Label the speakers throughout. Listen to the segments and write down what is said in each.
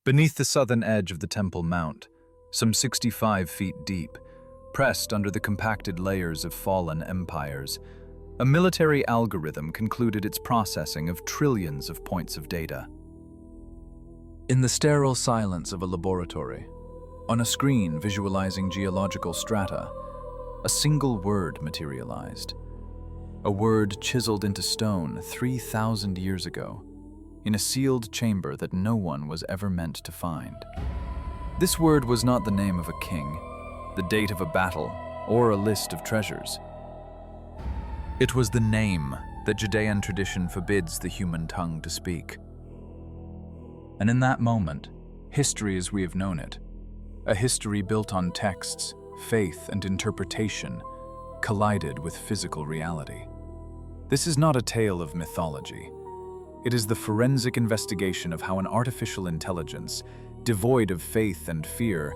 Speaker 1: Beneath the southern edge of the Temple Mount, some 65 feet deep, pressed under the compacted layers of fallen empires, a military algorithm concluded its processing of trillions of points of data. In the sterile silence of a laboratory, on a screen visualizing geological strata, a single word materialized. A word chiseled into stone 3,000 years ago, in a sealed chamber that no one was ever meant to find. This word was not the name of a king, the date of a battle, or a list of treasures. It was the name that Judean tradition forbids the human tongue to speak. And in that moment, history as we have known it, a history built on texts, faith, and interpretation, collided with physical reality. This is not a tale of mythology. It is the forensic investigation of how an artificial intelligence, devoid of faith and fear,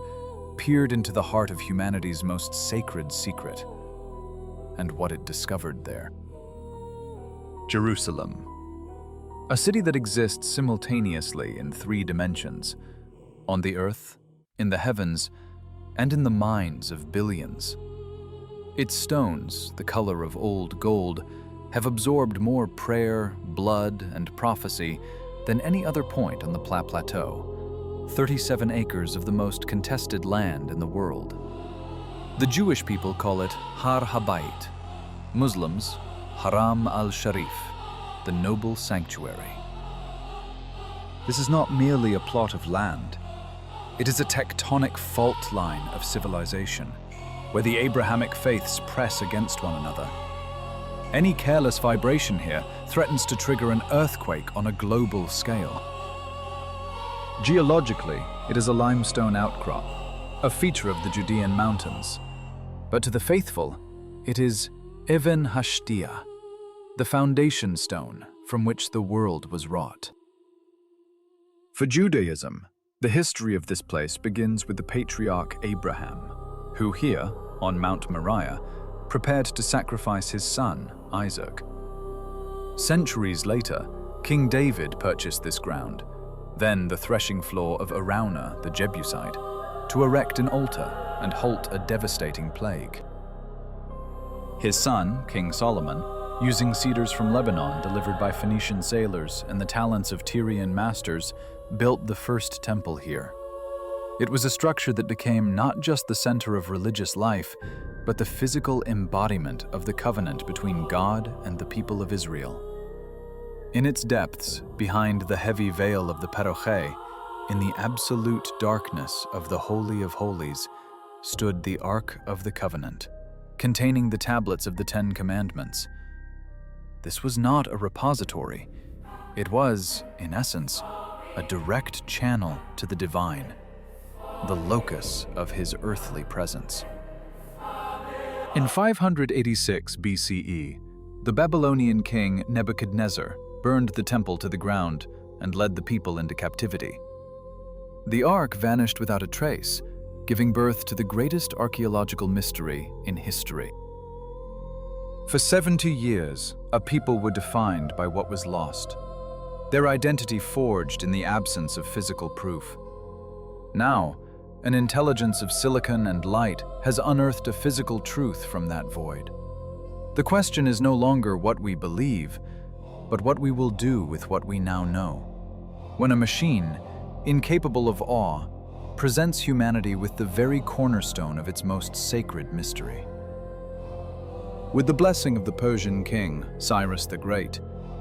Speaker 1: peered into the heart of humanity's most sacred secret, and what it discovered there. Jerusalem. A city that exists simultaneously in 3 dimensions, on the earth, in the heavens, and in the minds of billions. Its stones, the color of old gold, have absorbed more prayer, blood, and prophecy than any other point on the Plateau, 37 acres of the most contested land in the world. The Jewish people call it Har Habayit, Muslims Haram al-Sharif, the noble sanctuary. This is not merely a plot of land. It is a tectonic fault line of civilization, where the Abrahamic faiths press against one another. Any careless vibration here threatens to trigger an earthquake on a global scale. Geologically, it is a limestone outcrop, a feature of the Judean mountains. But to the faithful, it is Even Hashtia, the foundation stone from which the world was wrought. For Judaism, the history of this place begins with the patriarch Abraham, who here, on Mount Moriah, prepared to sacrifice his son, Isaac. Centuries later, King David purchased this ground, then the threshing floor of Araunah, the Jebusite, to erect an altar and halt a devastating plague. His son, King Solomon, using cedars from Lebanon delivered by Phoenician sailors and the talents of Tyrian masters, built the first temple here. It was a structure that became not just the center of religious life, but the physical embodiment of the covenant between God and the people of Israel. In its depths, behind the heavy veil of the Paroche, in the absolute darkness of the Holy of Holies, stood the Ark of the Covenant, containing the tablets of the 10 Commandments. This was not a repository. It was, in essence, a direct channel to the divine, the locus of his earthly presence. In 586 BCE, the Babylonian king Nebuchadnezzar burned the temple to the ground and led the people into captivity. The Ark vanished without a trace, giving birth to the greatest archaeological mystery in history. For 70 years, a people were defined by what was lost, their identity forged in the absence of physical proof. Now, an intelligence of silicon and light has unearthed a physical truth from that void. The question is no longer what we believe, but what we will do with what we now know. When a machine, incapable of awe, presents humanity with the very cornerstone of its most sacred mystery. With the blessing of the Persian king, Cyrus the Great,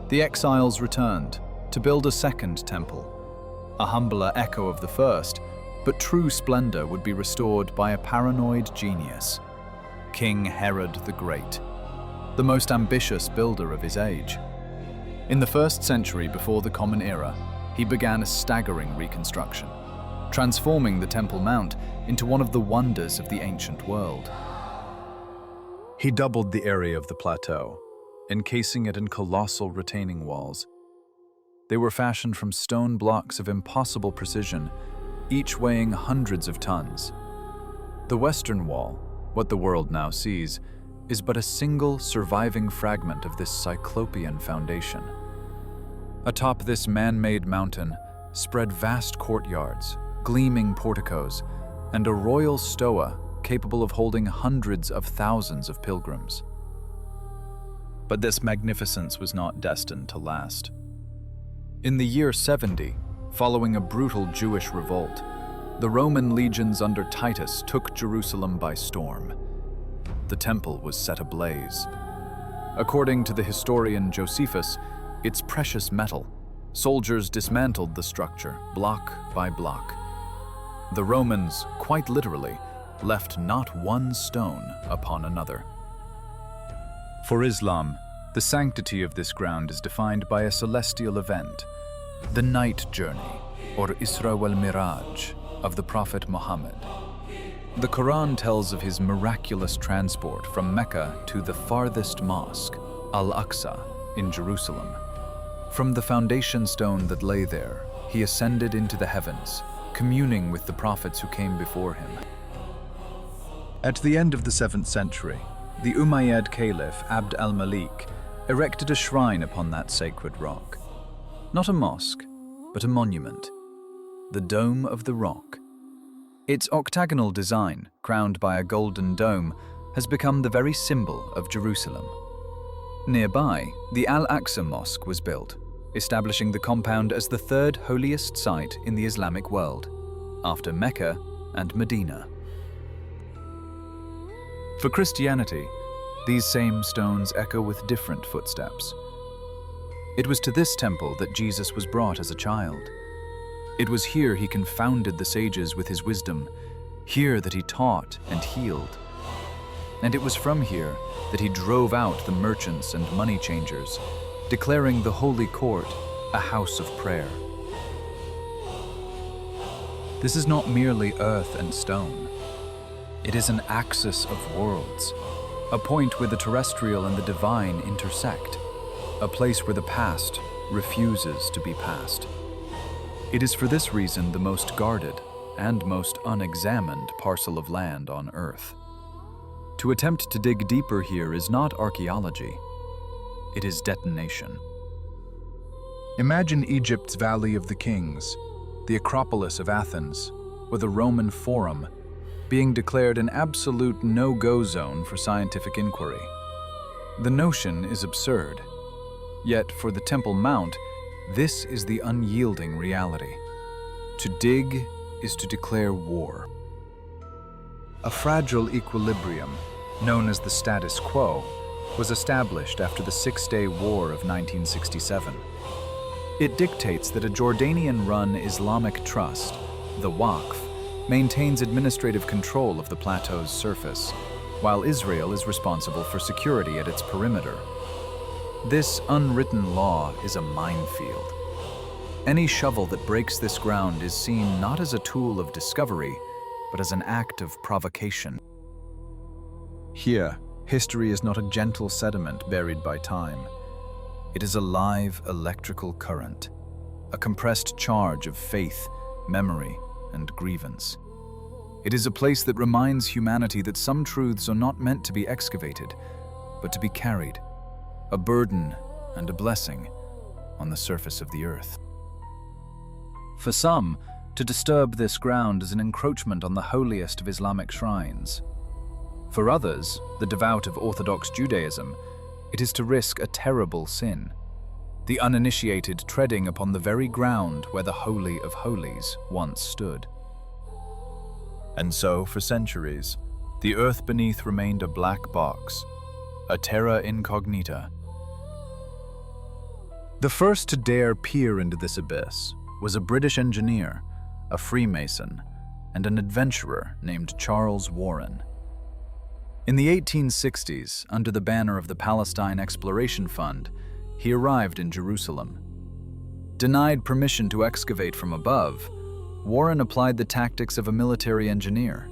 Speaker 1: the exiles returned to build a second temple. A humbler echo of the first, but true splendor would be restored by a paranoid genius, King Herod the Great, the most ambitious builder of his age. In the 1st century before the Common Era, he began a staggering reconstruction, transforming the Temple Mount into one of the wonders of the ancient world. He doubled the area of the plateau, encasing it in colossal retaining walls. They were fashioned from stone blocks of impossible precision, each weighing hundreds of tons. The western wall, what the world now sees, is but a single surviving fragment of this cyclopean foundation. Atop this man-made mountain spread vast courtyards, gleaming porticos, and a royal stoa capable of holding hundreds of thousands of pilgrims. But this magnificence was not destined to last. In the year 70, following a brutal Jewish revolt, the Roman legions under Titus took Jerusalem by storm. The temple was set ablaze. According to the historian Josephus, its precious metal, soldiers dismantled the structure block by block. The Romans, quite literally, left not one stone upon another. For Islam, the sanctity of this ground is defined by a celestial event, the night journey, or Isra wal Miraj, of the Prophet Muhammad. The Quran tells of his miraculous transport from Mecca to the farthest mosque, Al-Aqsa, in Jerusalem. From the foundation stone that lay there, he ascended into the heavens, communing with the prophets who came before him. At the end of the 7th century, the Umayyad Caliph Abd al-Malik erected a shrine upon that sacred rock. Not a mosque, but a monument, the Dome of the Rock. Its octagonal design, crowned by a golden dome, has become the very symbol of Jerusalem. Nearby, the Al-Aqsa Mosque was built, establishing the compound as the third holiest site in the Islamic world, after Mecca and Medina. For Christianity, these same stones echo with different footsteps. It was to this temple that Jesus was brought as a child. It was here he confounded the sages with his wisdom, here that he taught and healed. And it was from here that he drove out the merchants and money changers, declaring the holy court a house of prayer. This is not merely earth and stone. It is an axis of worlds, a point where the terrestrial and the divine intersect, a place where the past refuses to be past. It is for this reason the most guarded and most unexamined parcel of land on Earth. To attempt to dig deeper here is not archaeology, it is detonation. Imagine Egypt's Valley of the Kings, the Acropolis of Athens, or the Roman Forum being declared an absolute no-go zone for scientific inquiry. The notion is absurd, yet for the Temple Mount, this is the unyielding reality. To dig is to declare war. A fragile equilibrium, known as the status quo, was established after the Six-Day War of 1967. It dictates that a Jordanian-run Islamic trust, the Waqf, maintains administrative control of the plateau's surface, while Israel is responsible for security at its perimeter. This unwritten law is a minefield. Any shovel that breaks this ground is seen not as a tool of discovery, but as an act of provocation. Here, history is not a gentle sediment buried by time. It is a live electrical current, a compressed charge of faith, memory, and grievance. It is a place that reminds humanity that some truths are not meant to be excavated, but to be carried, a burden and a blessing on the surface of the earth. For some, to disturb this ground is an encroachment on the holiest of Islamic shrines. For others, the devout of Orthodox Judaism, it is to risk a terrible sin, the uninitiated treading upon the very ground where the Holy of Holies once stood. And so, for centuries, the earth beneath remained a black box, a terra incognita. The first to dare peer into this abyss was a British engineer, a Freemason, and an adventurer named Charles Warren. In the 1860s, under the banner of the Palestine Exploration Fund, he arrived in Jerusalem. Denied permission to excavate from above, Warren applied the tactics of a military engineer.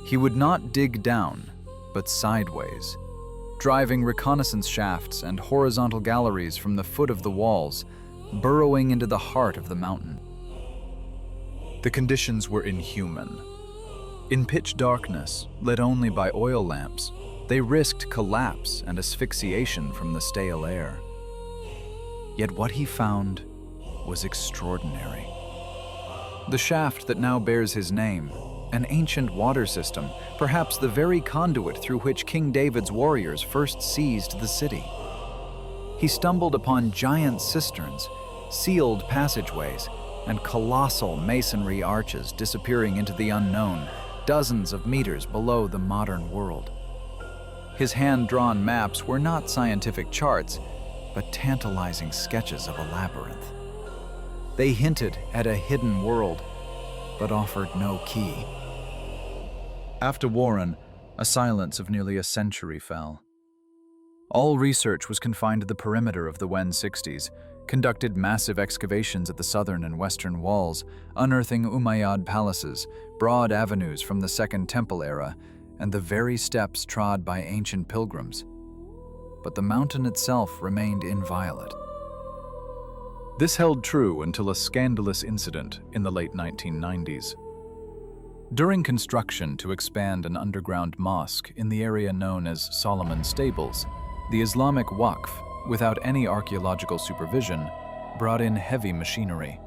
Speaker 1: He would not dig down, but sideways, driving reconnaissance shafts and horizontal galleries from the foot of the walls, burrowing into the heart of the mountain. The conditions were inhuman. In pitch darkness, lit only by oil lamps, they risked collapse and asphyxiation from the stale air. Yet what he found was extraordinary. The shaft that now bears his name, an ancient water system, perhaps the very conduit through which King David's warriors first seized the city. He stumbled upon giant cisterns, sealed passageways, and colossal masonry arches disappearing into the unknown, dozens of meters below the modern world. His hand-drawn maps were not scientific charts, but tantalizing sketches of a labyrinth. They hinted at a hidden world, but offered no key. After Warren, a silence of nearly a century fell. All research was confined to the perimeter of the Wen 60s, conducted massive excavations at the southern and western walls, unearthing Umayyad palaces, broad avenues from the Second Temple era, and the very steps trod by ancient pilgrims. But the mountain itself remained inviolate. This held true until a scandalous incident in the late 1990s. During construction to expand an underground mosque in the area known as Solomon's Stables, the Islamic Waqf, without any archaeological supervision, brought in heavy machinery.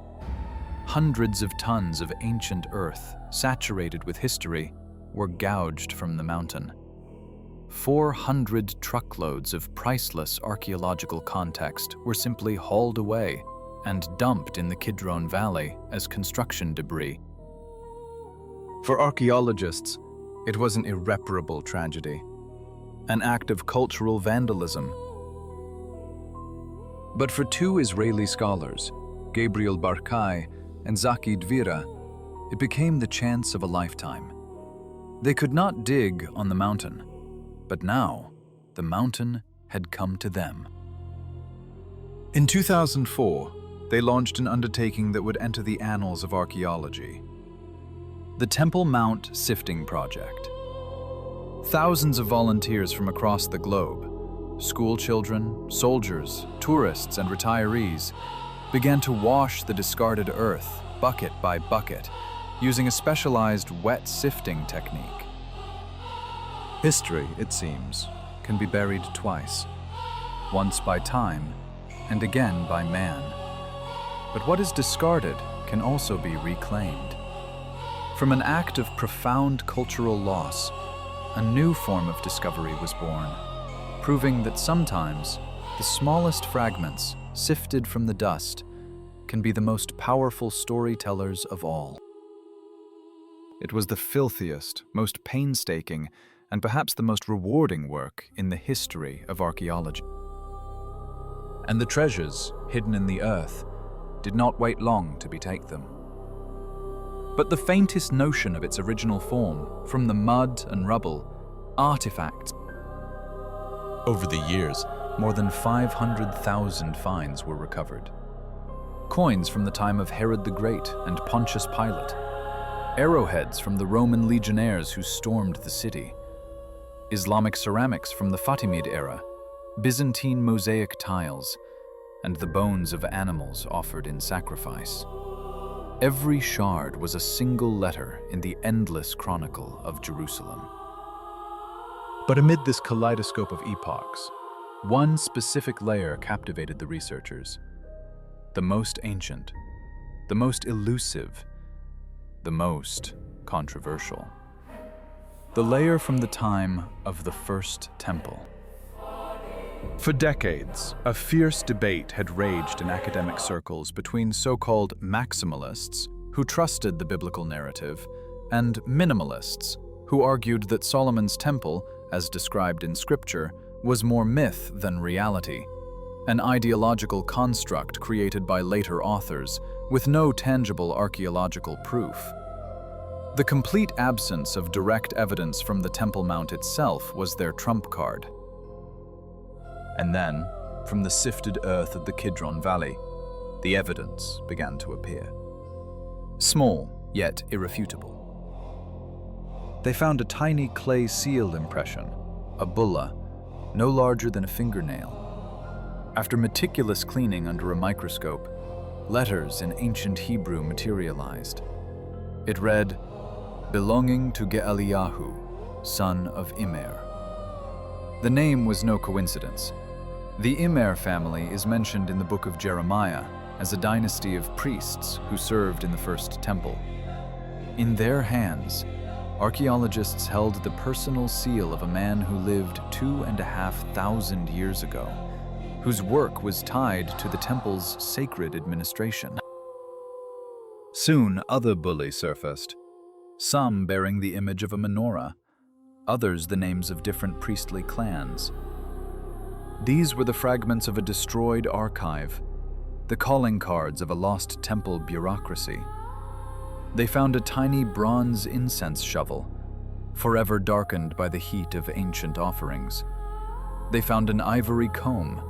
Speaker 1: Hundreds of tons of ancient earth, saturated with history, were gouged from the mountain. 400 truckloads of priceless archaeological context were simply hauled away and dumped in the Kidron Valley as construction debris. For archaeologists, it was an irreparable tragedy, an act of cultural vandalism. But for two Israeli scholars, Gabriel Barkai and Zaki Dvira, it became the chance of a lifetime. They could not dig on the mountain, but now the mountain had come to them. In 2004, they launched an undertaking that would enter the annals of archaeology: the Temple Mount Sifting Project. Thousands of volunteers from across the globe, school children, soldiers, tourists, and retirees, began to wash the discarded earth, bucket by bucket, using a specialized wet sifting technique. History, it seems, can be buried twice, once by time and again by man. But what is discarded can also be reclaimed. From an act of profound cultural loss, a new form of discovery was born, proving that sometimes the smallest fragments, sifted from the dust, can be the most powerful storytellers of all. It was the filthiest, most painstaking, and perhaps the most rewarding work in the history of archaeology. And the treasures hidden in the earth did not wait long to betake them. But the faintest notion of its original form, from the mud and rubble, artifacts. Over the years, more than 500,000 finds were recovered. Coins from the time of Herod the Great and Pontius Pilate, arrowheads from the Roman legionnaires who stormed the city, Islamic ceramics from the Fatimid era, Byzantine mosaic tiles, and the bones of animals offered in sacrifice. Every shard was a single letter in the endless chronicle of Jerusalem. But amid this kaleidoscope of epochs, one specific layer captivated the researchers: the most ancient, the most elusive, the most controversial. The layer from the time of the First Temple. For decades, a fierce debate had raged in academic circles between so-called maximalists, who trusted the biblical narrative, and minimalists, who argued that Solomon's temple, as described in Scripture, was more myth than reality, an ideological construct created by later authors with no tangible archaeological proof. The complete absence of direct evidence from the Temple Mount itself was their trump card. And then, from the sifted earth of the Kidron Valley, the evidence began to appear. Small, yet irrefutable. They found a tiny clay seal impression, a bulla, no larger than a fingernail. After meticulous cleaning under a microscope, letters in ancient Hebrew materialized. It read, "Belonging to Ge'aliyahu, son of Immer." The name was no coincidence. The Immer family is mentioned in the book of Jeremiah, as a dynasty of priests who served in the First Temple. In their hands, archaeologists held the personal seal of a man who lived 2,500 years ago, whose work was tied to the temple's sacred administration. Soon, other bullies surfaced, some bearing the image of a menorah, others the names of different priestly clans. These were the fragments of a destroyed archive, the calling cards of a lost temple bureaucracy. They found a tiny bronze incense shovel, forever darkened by the heat of ancient offerings. They found an ivory comb,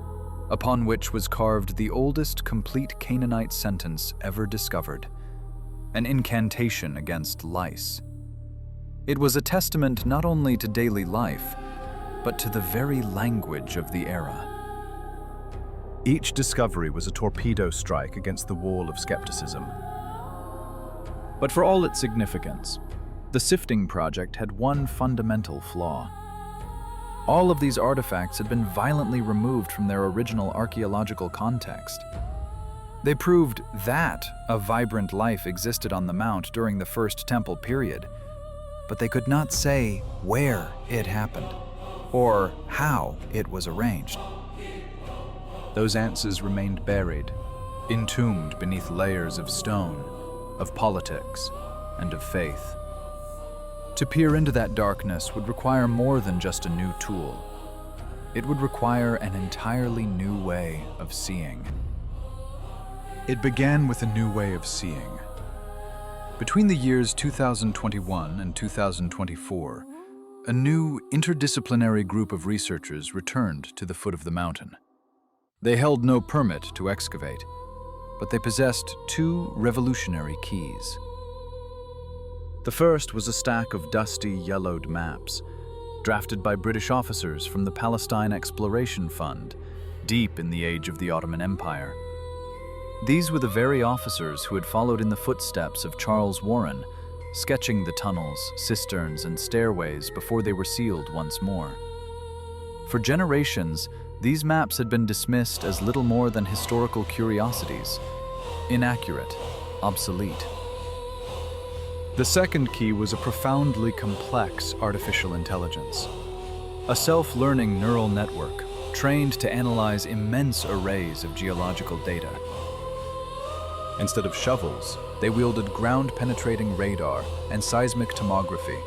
Speaker 1: upon which was carved the oldest complete Canaanite sentence ever discovered, an incantation against lice. It was a testament not only to daily life, but to the very language of the era. Each discovery was a torpedo strike against the wall of skepticism. But for all its significance, the Sifting Project had one fundamental flaw. All of these artifacts had been violently removed from their original archaeological context. They proved that a vibrant life existed on the Mount during the First Temple period, but they could not say where it happened or how it was arranged. Those answers remained buried, entombed beneath layers of stone, of politics, and of faith. To peer into that darkness would require more than just a new tool. It would require an entirely new way of seeing. It began with a new way of seeing. Between the years 2021 and 2024, a new interdisciplinary group of researchers returned to the foot of the mountain. They held no permit to excavate, but they possessed two revolutionary keys. The first was a stack of dusty, yellowed maps, drafted by British officers from the Palestine Exploration Fund, deep in the age of the Ottoman Empire. These were the very officers who had followed in the footsteps of Charles Warren, sketching the tunnels, cisterns, and stairways before they were sealed once more. For generations, these maps had been dismissed as little more than historical curiosities, inaccurate, obsolete. The second key was a profoundly complex artificial intelligence, a self-learning neural network trained to analyze immense arrays of geological data. Instead of shovels, they wielded ground-penetrating radar and seismic tomography,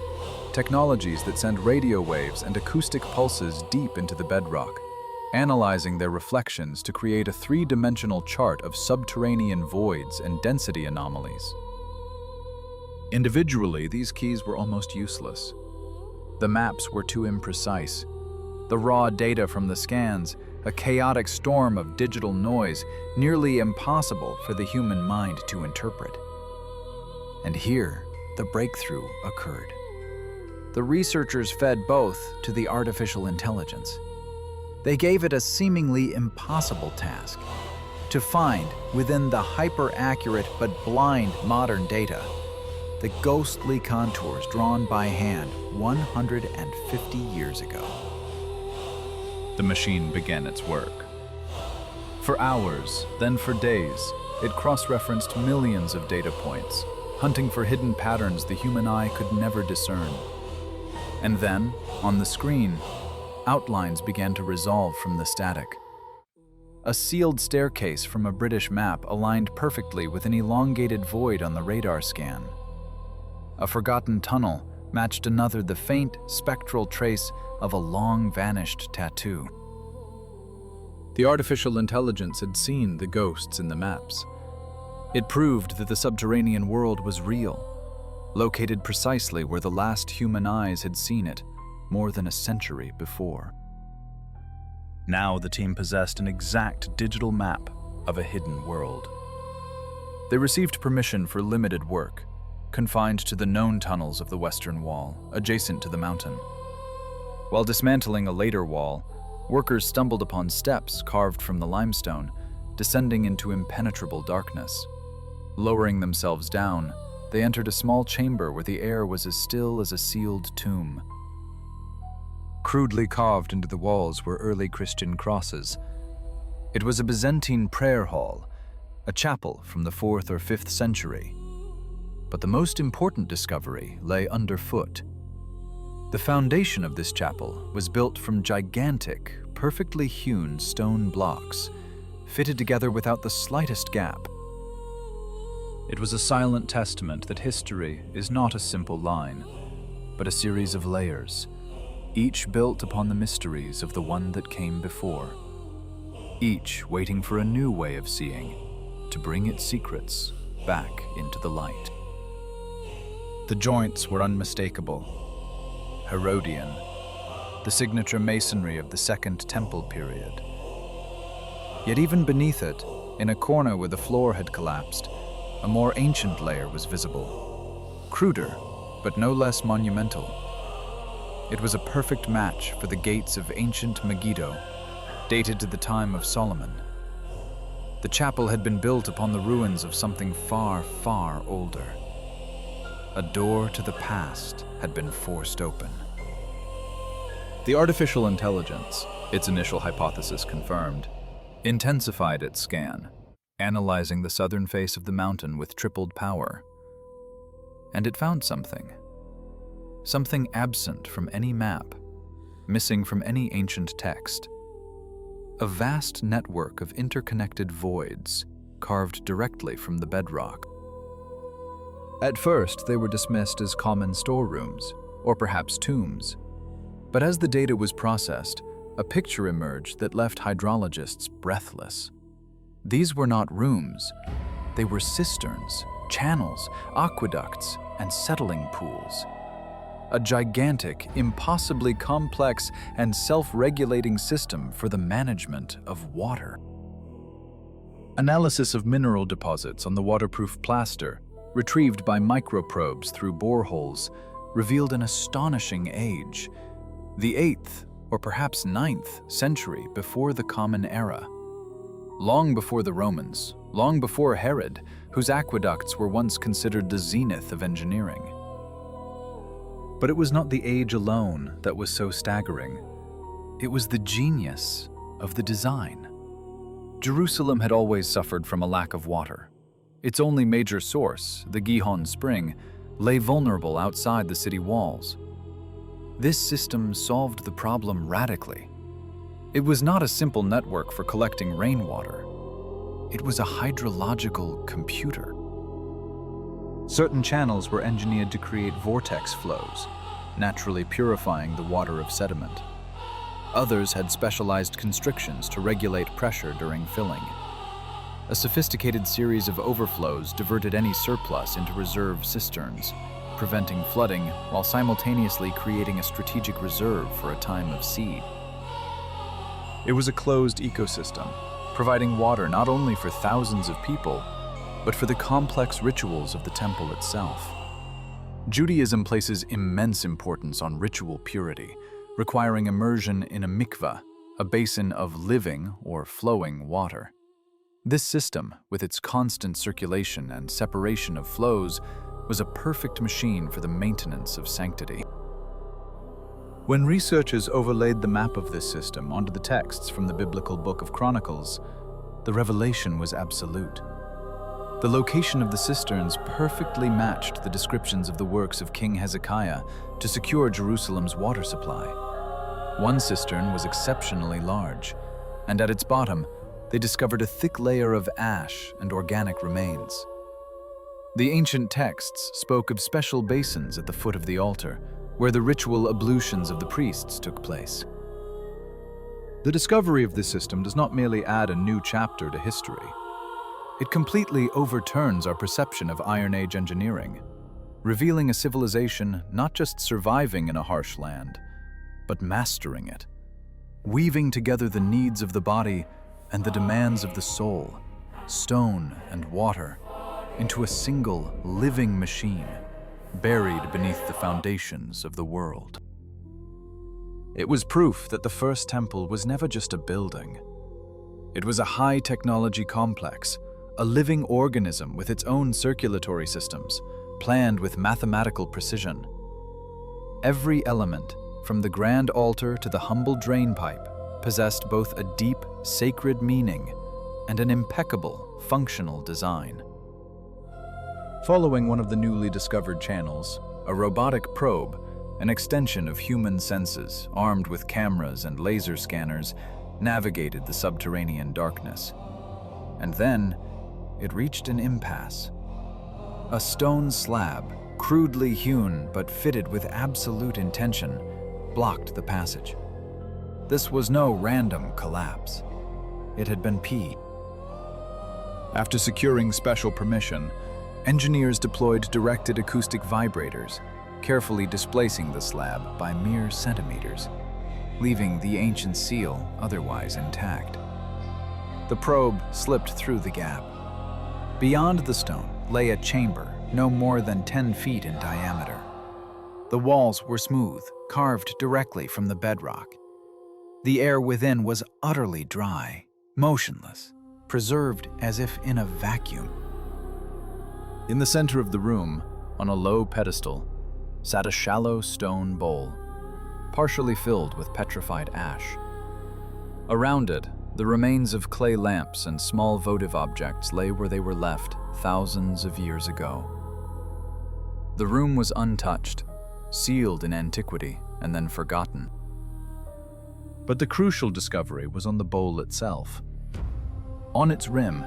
Speaker 1: technologies that send radio waves and acoustic pulses deep into the bedrock, analyzing their reflections to create a three-dimensional chart of subterranean voids and density anomalies. Individually, these keys were almost useless. The maps were too imprecise. The raw data from the scans, a chaotic storm of digital noise, nearly impossible for the human mind to interpret. And here, the breakthrough occurred. The researchers fed both to the artificial intelligence. They gave it a seemingly impossible task: to find, within the hyper-accurate but blind modern data, the ghostly contours drawn by hand 150 years ago. The machine began its work. For hours, then for days, it cross-referenced millions of data points, hunting for hidden patterns the human eye could never discern. And then, on the screen, outlines began to resolve from the static. A sealed staircase from a British map aligned perfectly with an elongated void on the radar scan. A forgotten tunnel matched another, the faint, spectral trace of a long-vanished tattoo. The artificial intelligence had seen the ghosts in the maps. It proved that the subterranean world was real, located precisely where the last human eyes had seen it more than a century before. Now the team possessed an exact digital map of a hidden world. They received permission for limited work, confined to the known tunnels of the Western Wall, adjacent to the mountain. While dismantling a later wall, workers stumbled upon steps carved from the limestone, descending into impenetrable darkness. Lowering themselves down, they entered a small chamber where the air was as still as a sealed tomb. Crudely carved into the walls were early Christian crosses. It was a Byzantine prayer hall, a chapel from the 4th or 5th century. But the most important discovery lay underfoot. The foundation of this chapel was built from gigantic, perfectly hewn stone blocks, fitted together without the slightest gap. It was a silent testament that history is not a simple line, but a series of layers, each built upon the mysteries of the one that came before, each waiting for a new way of seeing to bring its secrets back into the light. The joints were unmistakable. Herodian, the signature masonry of the Second Temple period. Yet even beneath it, in a corner where the floor had collapsed, a more ancient layer was visible. Cruder, but no less monumental. It was a perfect match for the gates of ancient Megiddo, dated to the time of Solomon. The chapel had been built upon the ruins of something far, far older. A door to the past had been forced open. The artificial intelligence, its initial hypothesis confirmed, intensified its scan, analyzing the southern face of the mountain with tripled power. And it found something absent from any map, missing from any ancient text. A vast network of interconnected voids carved directly from the bedrock. At first, they were dismissed as common storerooms, or perhaps tombs. But as the data was processed, a picture emerged that left hydrologists breathless. These were not rooms, they were cisterns, channels, aqueducts, and settling pools. A gigantic, impossibly complex, and self-regulating system for the management of water. Analysis of mineral deposits on the waterproof plaster, retrieved by microprobes through boreholes, revealed an astonishing age, the 8th or perhaps 9th century before the Common Era. Long before the Romans, long before Herod, whose aqueducts were once considered the zenith of engineering. But it was not the age alone that was so staggering. It was the genius of the design. Jerusalem had always suffered from a lack of water. Its only major source, the Gihon Spring, lay vulnerable outside the city walls. This system solved the problem radically. It was not a simple network for collecting rainwater. It was a hydrological computer. Certain channels were engineered to create vortex flows, naturally purifying the water of sediment. Others had specialized constrictions to regulate pressure during filling. A sophisticated series of overflows diverted any surplus into reserve cisterns, preventing flooding while simultaneously creating a strategic reserve for a time of seed. It was a closed ecosystem, providing water not only for thousands of people, but for the complex rituals of the temple itself. Judaism places immense importance on ritual purity, requiring immersion in a mikveh, a basin of living or flowing water. This system, with its constant circulation and separation of flows, was a perfect machine for the maintenance of sanctity. When researchers overlaid the map of this system onto the texts from the biblical Book of Chronicles, the revelation was absolute. The location of the cisterns perfectly matched the descriptions of the works of King Hezekiah to secure Jerusalem's water supply. One cistern was exceptionally large, and at its bottom, they discovered a thick layer of ash and organic remains. The ancient texts spoke of special basins at the foot of the altar, where the ritual ablutions of the priests took place. The discovery of this system does not merely add a new chapter to history. It completely overturns our perception of Iron Age engineering, revealing a civilization not just surviving in a harsh land, but mastering it, weaving together the needs of the body and the demands of the soul, stone and water, into a single living machine, buried beneath the foundations of the world. It was proof that the first temple was never just a building. It was a high-technology complex, a living organism with its own circulatory systems, planned with mathematical precision. Every element, from the grand altar to the humble drain pipe, possessed both a deep, sacred meaning and an impeccable, functional design. Following one of the newly discovered channels, a robotic probe, an extension of human senses, armed with cameras and laser scanners, navigated the subterranean darkness. And then, it reached an impasse. A stone slab, crudely hewn but fitted with absolute intention, blocked the passage. This was no random collapse. It had been P. After securing special permission, engineers deployed directed acoustic vibrators, carefully displacing the slab by mere centimeters, leaving the ancient seal otherwise intact. The probe slipped through the gap. Beyond the stone lay a chamber no more than 10 feet in diameter. The walls were smooth, carved directly from the bedrock. The air within was utterly dry, motionless, preserved as if in a vacuum. In the center of the room, on a low pedestal, sat a shallow stone bowl, partially filled with petrified ash. Around it, the remains of clay lamps and small votive objects lay where they were left thousands of years ago. The room was untouched, sealed in antiquity and then forgotten. But the crucial discovery was on the bowl itself. On its rim,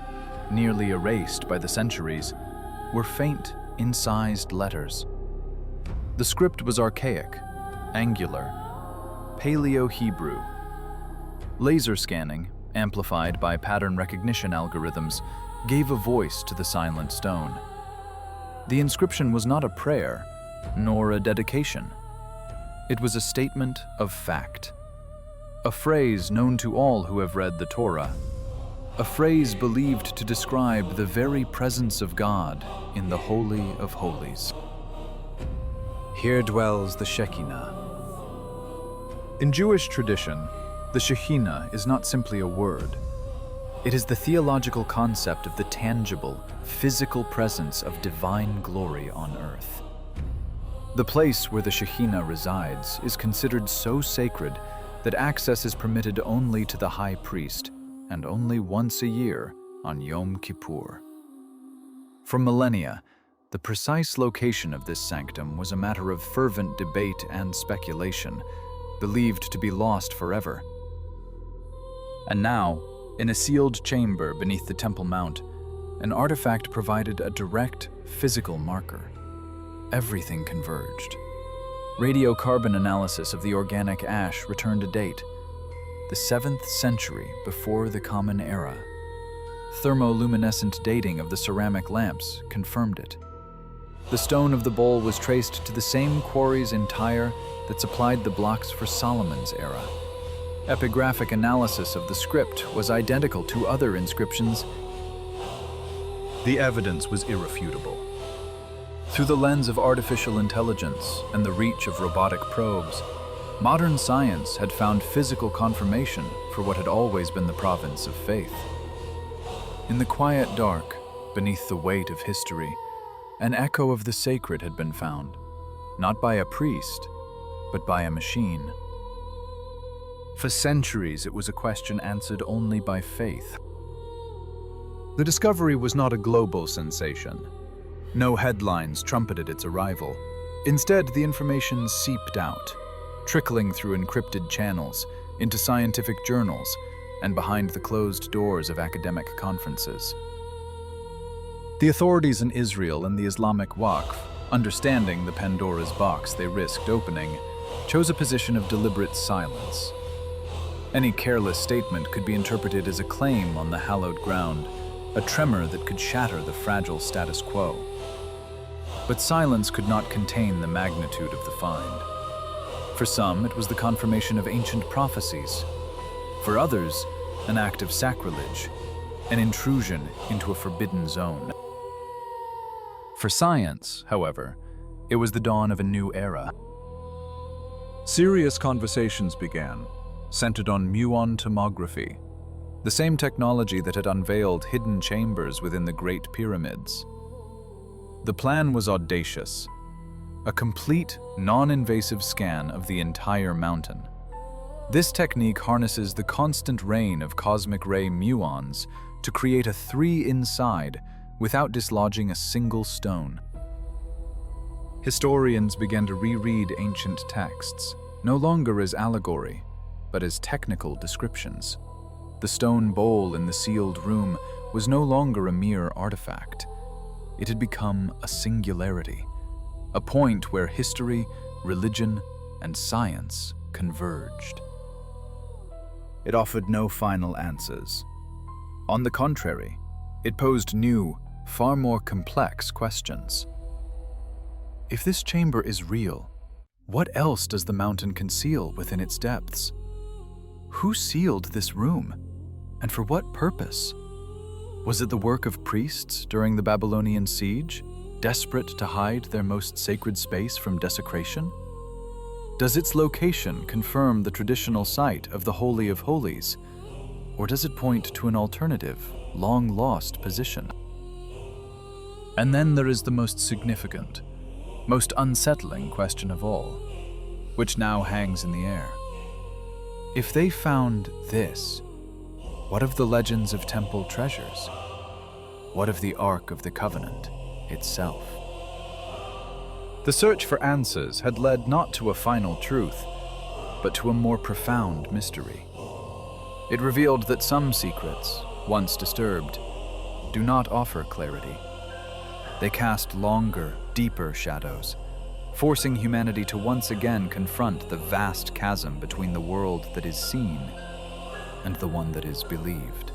Speaker 1: nearly erased by the centuries, were faint, incised letters. The script was archaic, angular, Paleo-Hebrew. Laser scanning, amplified by pattern recognition algorithms, gave a voice to the silent stone. The inscription was not a prayer, nor a dedication. It was a statement of fact. A phrase known to all who have read the Torah. A phrase believed to describe the very presence of God in the Holy of Holies. Here dwells the Shekinah. In Jewish tradition, the Shekinah is not simply a word. It is the theological concept of the tangible, physical presence of divine glory on earth. The place where the Shekinah resides is considered so sacred that access is permitted only to the high priest, and only once a year on Yom Kippur. For millennia, the precise location of this sanctum was a matter of fervent debate and speculation, believed to be lost forever. And now, in a sealed chamber beneath the Temple Mount, an artifact provided a direct, physical marker. Everything converged. Radiocarbon analysis of the organic ash returned a date, the 7th century before the Common Era. Thermoluminescent dating of the ceramic lamps confirmed it. The stone of the bowl was traced to the same quarries in Tyre that supplied the blocks for Solomon's era. Epigraphic analysis of the script was identical to other inscriptions. The evidence was irrefutable. Through the lens of artificial intelligence and the reach of robotic probes, modern science had found physical confirmation for what had always been the province of faith. In the quiet dark, beneath the weight of history, an echo of the sacred had been found, not by a priest, but by a machine. For centuries, it was a question answered only by faith. The discovery was not a global sensation. No headlines trumpeted its arrival. Instead, the information seeped out, trickling through encrypted channels, into scientific journals, and behind the closed doors of academic conferences. The authorities in Israel and the Islamic Waqf, understanding the Pandora's box they risked opening, chose a position of deliberate silence. Any careless statement could be interpreted as a claim on the hallowed ground, a tremor that could shatter the fragile status quo. But silence could not contain the magnitude of the find. For some, it was the confirmation of ancient prophecies. For others, an act of sacrilege, an intrusion into a forbidden zone. For science, however, it was the dawn of a new era. Serious conversations began, centered on muon tomography, the same technology that had unveiled hidden chambers within the Great Pyramids. The plan was audacious, a complete, non-invasive scan of the entire mountain. This technique harnesses the constant rain of cosmic ray muons to create a 3 inside without dislodging a single stone. Historians began to reread ancient texts, no longer as allegory, but as technical descriptions. The stone bowl in the sealed room was no longer a mere artifact. It had become a singularity, a point where history, religion, and science converged. It offered no final answers. On the contrary, it posed new, far more complex questions. If this chamber is real, what else does the mountain conceal within its depths? Who sealed this room, and for what purpose? Was it the work of priests during the Babylonian siege, desperate to hide their most sacred space from desecration? Does its location confirm the traditional site of the Holy of Holies, or does it point to an alternative, long-lost position? And then there is the most significant, most unsettling question of all, which now hangs in the air. If they found this, what of the legends of temple treasures? What of the Ark of the Covenant itself? The search for answers had led not to a final truth, but to a more profound mystery. It revealed that some secrets, once disturbed, do not offer clarity. They cast longer, deeper shadows, forcing humanity to once again confront the vast chasm between the world that is seen and the one that is believed.